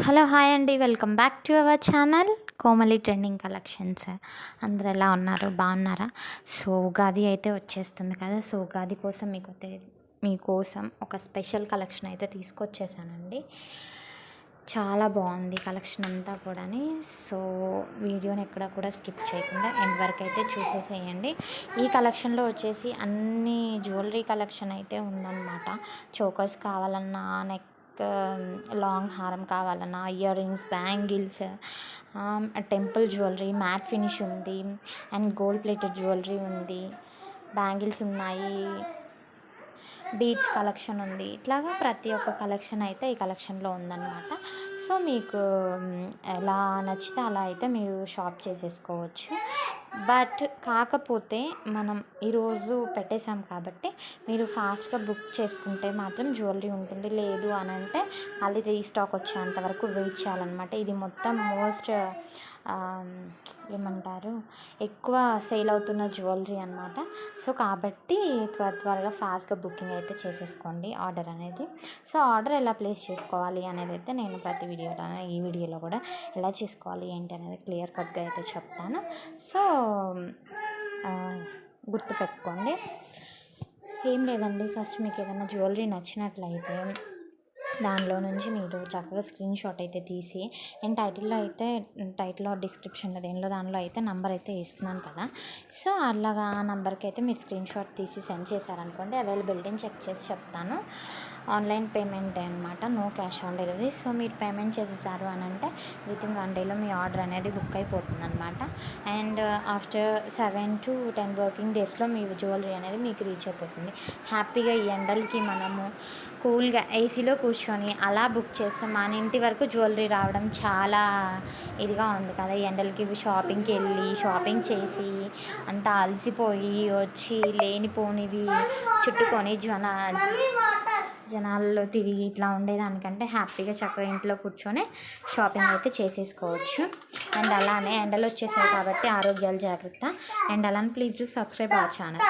Hello hi అండి, welcome back to our channel Komali trending collections. అందరు ఎలా ఉన్నారు, బాగున్నారా? సో ఉగాది అయితే వచ్చేస్తుంది కదా. సో ఉగాది కోసం మీకోసం ఒక స్పెషల్ కలెక్షన్ అయితే తీసుకొచ్చేసానండి. చాలా బాగుంది కలెక్షన్ అంతా కూడా. సో వీడియోని ఎక్కడ కూడా స్కిప్ చేయకుండా ఎండ్ వరకు అయితే చూసేసేయండి. ఈ కలెక్షన్లో వచ్చేసి అన్ని జ్యువెలరీ కలెక్షన్ అయితే ఉందన్నమాట. చోకర్స్ కావాలన్నా, నెక్ లాంగ్ హారం కావాలన్నా, ear rings, bangles, temple jewellery, matte finish ఉంది, అండ్ గోల్డ్ ప్లేటెడ్ జ్యువెలరీ ఉంది, బ్యాంగిల్స్ ఉన్నాయి, బీడ్స్ కలెక్షన్ ఉంది. ఇట్లాగా ప్రతి ఒక్క కలెక్షన్ అయితే ఈ కలెక్షన్లో ఉందన్నమాట. సో మీకు ఎలా నచ్చితే అలా అయితే మీరు షాప్ చేసేసుకోవచ్చు. బట్ కాకపోతే మనం ఈరోజు పెట్టేశాం కాబట్టి మీరు ఫాస్ట్గా బుక్ చేసుకుంటే మాత్రం జ్యువెలరీ ఉంటుంది. లేదు అని అంటే మళ్ళీ రీస్టాక్ వచ్చేంత వరకు వెయిట్ చేయాలన్నమాట. ఇది మొత్తం మోస్ట్ ఏమంటారు, ఎక్కువ సేల్ అవుతున్న జ్యువెలరీ అనమాట. సో కాబట్టి త్వరగా ఫాస్ట్గా బుకింగ్ అయితే చేసేసుకోండి ఆర్డర్ అనేది. సో ఆర్డర్ ఎలా ప్లేస్ చేసుకోవాలి అనేది అయితే నేను ప్రతి ఈ వీడియోలో కూడా ఎలా చేసుకోవాలి ఏంటి అనేది క్లియర్ కట్గా అయితే చెప్తాను. సో గుర్తుపెట్టుకోండి. ఏం లేదండి, ఫస్ట్ మీకు ఏదైనా జ్యువెలరీ నచ్చినట్లయితే దానిలో నుంచి మీరు చక్కగా స్క్రీన్ షాట్ అయితే తీసి, నేను టైటిల్లో డిస్క్రిప్షన్లో దానిలో అయితే నంబర్ అయితే ఇస్తున్నాను కదా. సో అలాగా ఆ నెంబర్కి అయితే మీరు స్క్రీన్ షాట్ తీసి సెండ్ చేశారనుకోండి, అవైలబిలిటీని చెక్ చేసి చెప్తాను. ఆన్లైన్ పేమెంట్ అనమాట, no cash on delivery. So మీరు పేమెంట్ చేసేసారు అని అంటే వితిన్ 1 డేలో మీ ఆర్డర్ అనేది బుక్ అయిపోతుంది అనమాట. అండ్ ఆఫ్టర్ 7 to 10 వర్కింగ్ డేస్లో మీ జ్యువెలరీ అనేది మీకు రీచ్ అయిపోతుంది. హ్యాపీగా ఈ ఎండలకి మనము కూల్గా ఏసీలో కూర్చొని అలా బుక్ చేస్తాం. మన ఇంటి వరకు జ్యువెలరీ రావడం చాలా ఇదిగా ఉంది కదా. ఈ ఎండలకి షాపింగ్కి వెళ్ళి షాపింగ్ చేసి అంతా అలసిపోయి వచ్చి లేనిపోనివి చుట్టుకొని జనాల్లో తిరిగి ఇట్లా ఉండేదానికంటే హ్యాపీగా చక్కగా ఇంట్లో కూర్చొని షాపింగ్ అయితే చేసేసుకోవచ్చు. అండ్ అలానే ఎండలు వచ్చేసాయి కాబట్టి ఆరోగ్యాలు జాగ్రత్త. అండ్ అలానే please do subscribe our channel.